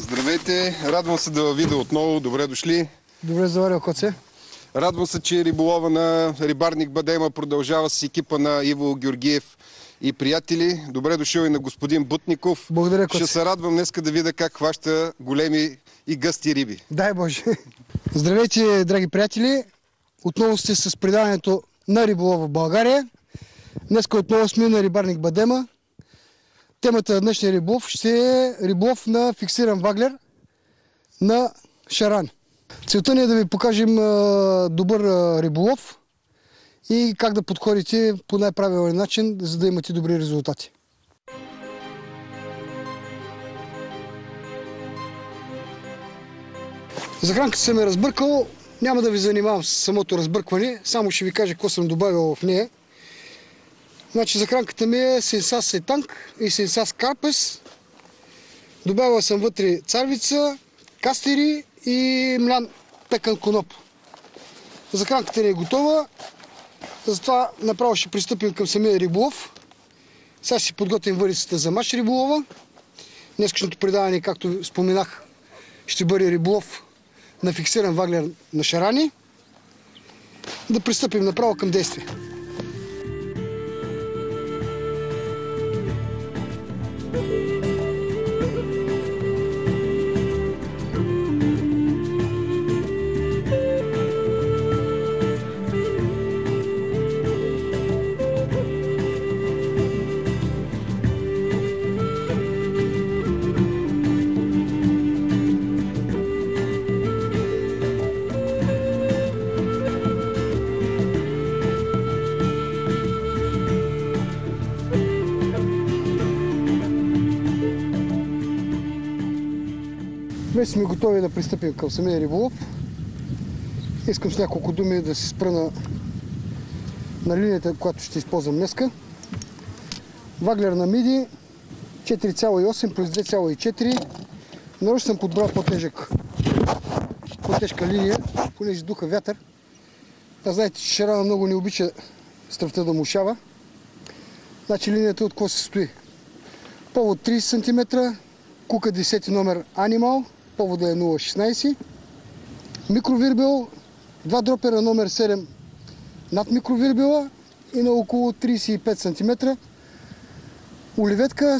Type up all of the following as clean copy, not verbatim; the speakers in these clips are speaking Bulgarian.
Здравейте, радвам се да видя отново, добре дошли. Добре заварил, Коце. Радвам се, че риболова на рибарник Бадема продължава с екипа на Иво Георгиев и приятели. Добре дошъл и на господин Бутников. Благодаря, Коце. Ще се радвам днеска да видя как хваща големи и гъсти риби. Дай Боже! Здравейте, драги приятели! Отново сте с предаването на риболова в България. Днеска отново сме на рибарник Бадема. Темата на днешния риболов ще е риболов на фиксиран ваглер на шаран. Целта ни е да ви покажем добър риболов и как да подходите по най-правилен начин, за да имате добри резултати. Захранката съм е разбъркал. Няма да ви занимавам с самото разбъркване, само ще ви кажа какво съм добавил в нея. Значи захранката ми е сенсас сетанг и сенсас карпес. Добавил съм вътре царвица, кастери и млян пекан коноп. Захранката ни е готова, затова направо ще пристъпим към самия риболов. Сега ще си подготвим варицата за мач риболова. Днескашното предаване, както споменах, ще бъде риболов на фиксиран ваглер на шарани. Да пристъпим направо към действие. Вече сме готови да пристъпим към самия риболов. Искам с няколко думи да се спра на линията, която ще използвам днеска. Ваглер на миди 4,8 плюс 2,4. Нарочно съм подбрал по-тежка линия, понеже духа вятър. А знаете, че шарана много не обича стръвта да мушава. Значи линията от какво се стои? Повод 30 см, кука 10 номер Animal, повода е 0,16. Микровирбел, 2 дропера номер 7 над микровирбела и на около 35 см. Оливетка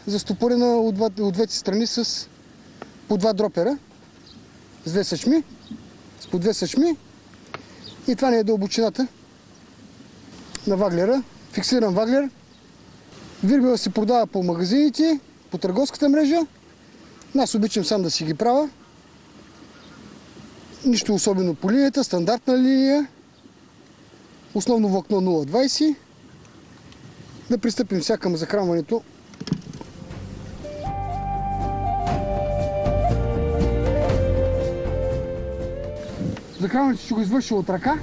застопорена от двете страни с по 2 дропера с 2 съчми, с по 2 съчми. И това не е дълбочината на ваглера. Фиксиран ваглер. Вирбела се продава по магазините, по търговската мрежа. Аз обичам сам да си ги правя. Нищо особено по линията, стандартна линия. Основно влакно 0,20. Да пристъпим сега към захранването. Захранването ще го извърши от ръка.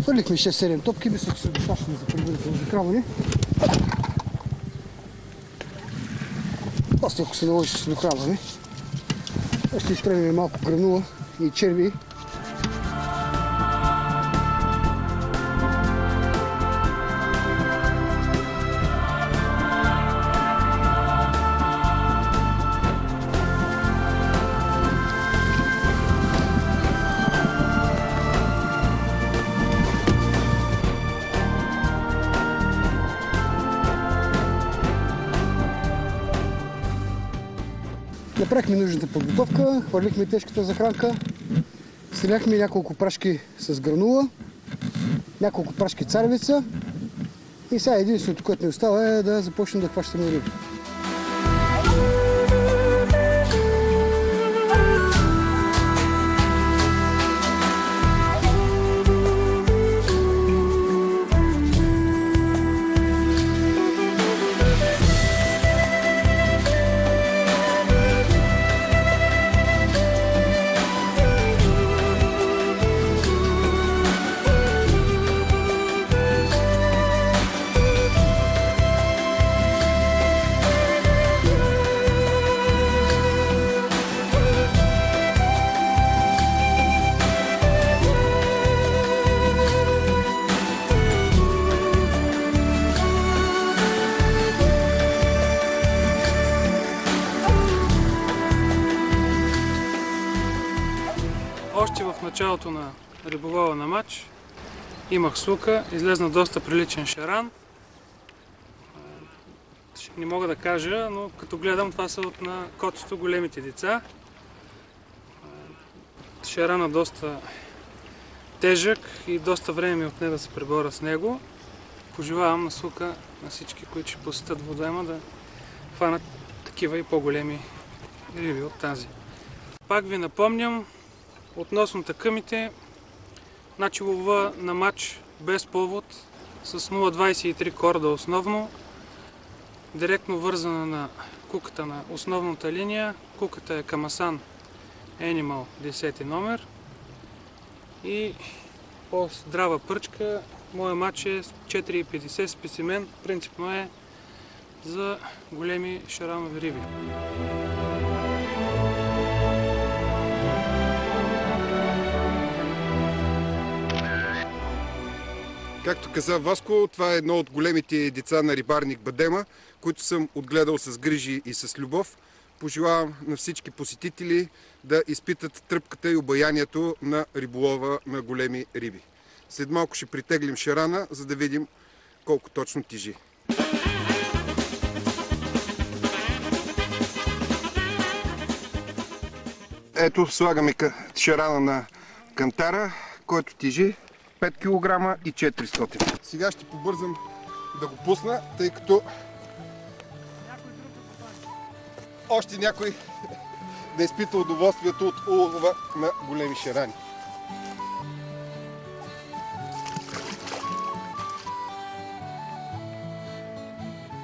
Хвърлихме 6-7 топки, мисля, че са достатъчно за предварително захранване. После ако се наложи, ще се дохранваме. Ще изпремим малко гранула и черви. Направихме нужната подготовка, хвърлихме тежката захранка, стреляхме няколко прашки с гранула, няколко прашки царевица и сега единственото, което ни остава е да започнем да хващаме риби. Още в началото на риболова на мач имах сука, излезна доста приличен шаран. Не мога да кажа, но като гледам, това са от на котето големите деца. Шарана доста тежък и доста време ми отне да се преборя с него. Пожелавам на сука на всички, които ще посетят водоема, да хванат такива и по-големи риби от тази. Пак ви напомням относно такъмите, значи лова на мач без повод с 0,23 корда основно, директно вързана на куката на основната линия. Куката е Камасан Animal 10 номер и по-здрава пръчка. Моя мач е 4,50 специмен, принципно е за големи шаранови риби. Както каза Васко, това е едно от големите деца на рибарник Бадема, които съм отгледал с грижи и с любов. Пожелавам на всички посетители да изпитат тръпката и обаянието на риболова на големи риби. След малко ще притеглим шарана, за да видим колко точно тежи. Ето, слагаме шарана на кантара, който тежи 5 кг и 400. Сега ще побързам да го пусна, тъй като още някой да изпита удоволствието от улова на големи шарани.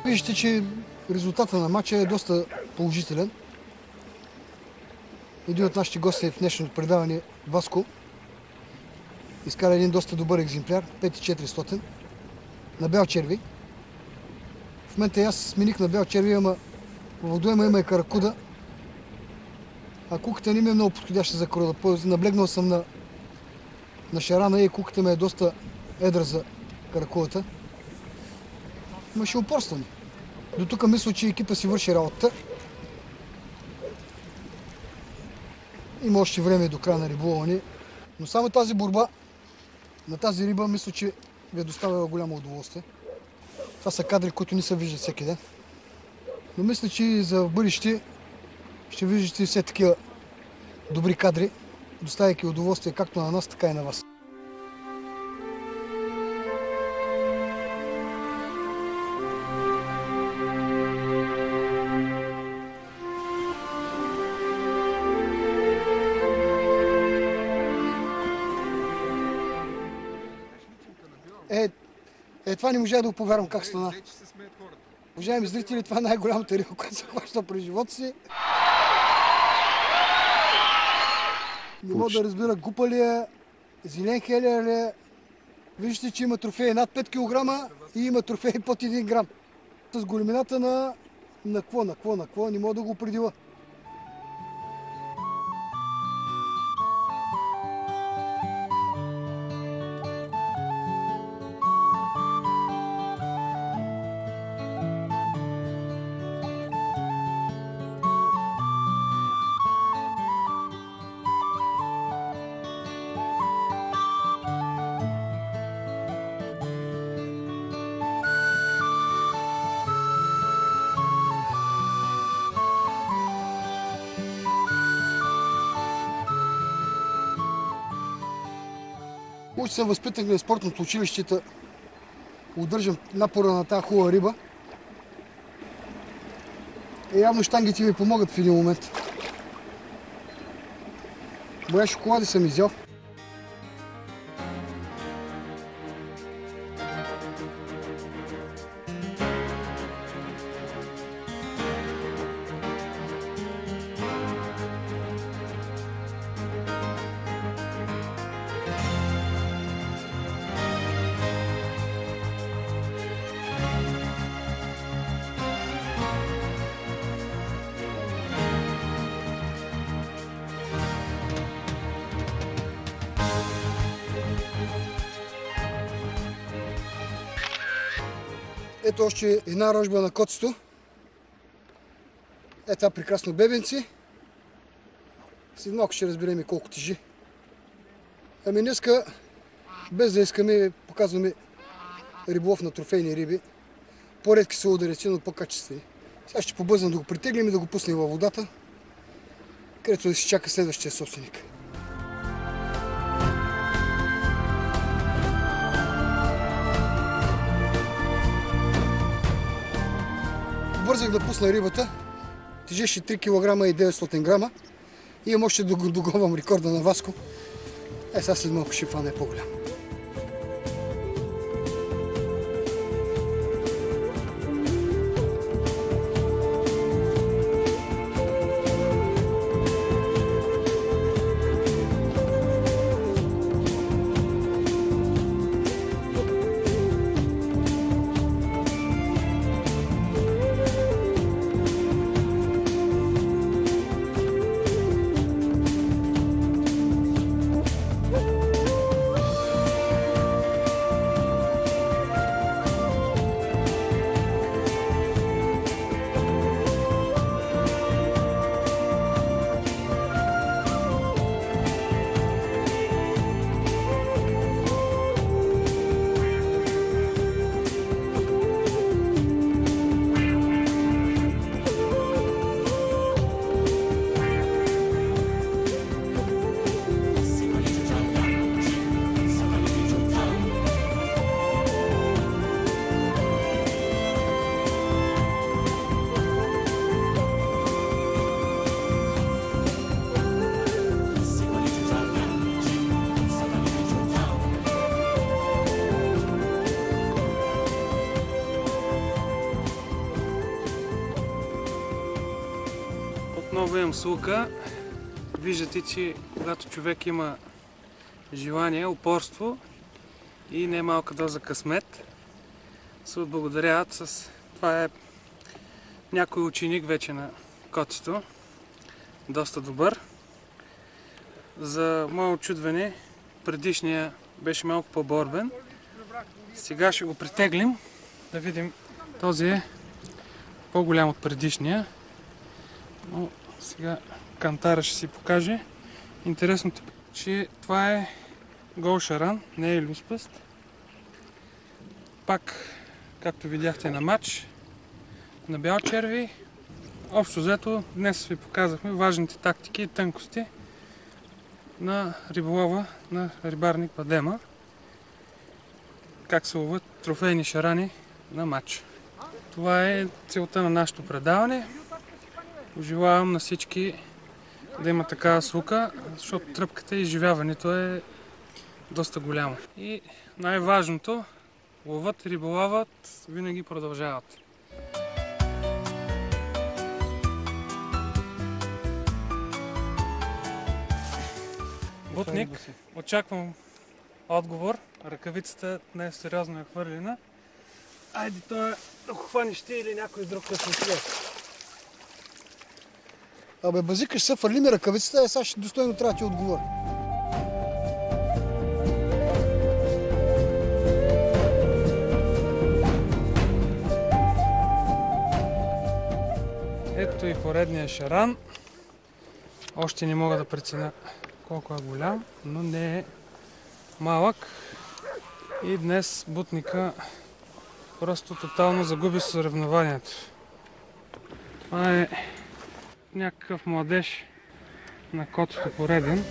Виждате, че резултата на матча е доста положителен. Един от нашите гости в днешното предаване, Васко, изкара един доста добър екземпляр, 5400 на бял черви. В момента аз смених на бял черви, ама в водоема има и каракуда. А куката не ми е много подходяща за каракуда. Наблегнал съм на шарана и куката ми е доста едра за каракудата. Ма ще упорствам. До тук мисля, че екипа си върши работата. Има още време до края на риболване. Но само тази борба на тази риба мисля, че ви е доставила голямо удоволствие. Това са кадри, които не се виждат всеки ден. Но мисля, че за бъдеще ще виждате все такива добри кадри, доставяйки удоволствие както на нас, така и на вас. Това не можа да го повярвам как стана. Уважаеми зрители, това е най-голямата риба, която се хваща през живота си. Не мога да разбира гупа ли е, зелен хелер ли е. Виждате, че има трофеи над 5 кг и има трофеи под 1 грам. С големината на какво, не мога да го определя. Уж съм възпитан на спортното училище, удържам напора на тази хубава риба. Явно щангите ми помогат в един момент. Боя шоколади съм изял. Ето още една рожба на котсто. Ето това прекрасно бебенци. След малко ще разберем колко тежи. Ами днеска, без да искаме, показваме риболов на трофейни риби. По-редки са ударици, но по-качествени. Сега ще побързам да го притеглим и да го пуснем във водата, където да си чака следващия собственик. Бързах да пусна рибата. Тежеше 3 кг и 900 грама. И имам още да го догонвам рекорда на Васко. Сега след малко ще фана е по-голям. Отново имам слука. Виждате, че когато човек има желание, упорство и не малка доза късмет, се отблагодаряват с... Това е някой ученик вече на котето. Доста добър. За мое очудване, предишния беше малко по-борбен. Сега ще го притеглим, да видим. Този е по-голям от предишния. Но сега кантара ще си покаже. Интересното е, че това е гол шаран, не е люспъст. Пак, както видяхте на матч, на бял черви. Общо взето, днес ви показахме важните тактики и тънкости на риболова на рибарник Бадема. Как се ловят трофейни шарани на матч. Това е целта на нашето предаване. Пожелавам на всички да има такава слука, защото тръпката и изживяването е доста голямо. И най-важното, ловът и риболовът винаги продължават. Бутник, очаквам отговор. Ръкавицата не е сериозно хвърлена. Айде той да го хванеш ти или някой друг късно човек. Абе, базика, ще се фърли ми ръкавицата, сега ще достойно трябва да ти отговоря. Ето и поредния шаран. Още не мога да преценя колко е голям, но не е малък. И днес бутника просто тотално загуби съревнованието. Това е някакъв младеж на котото пореден.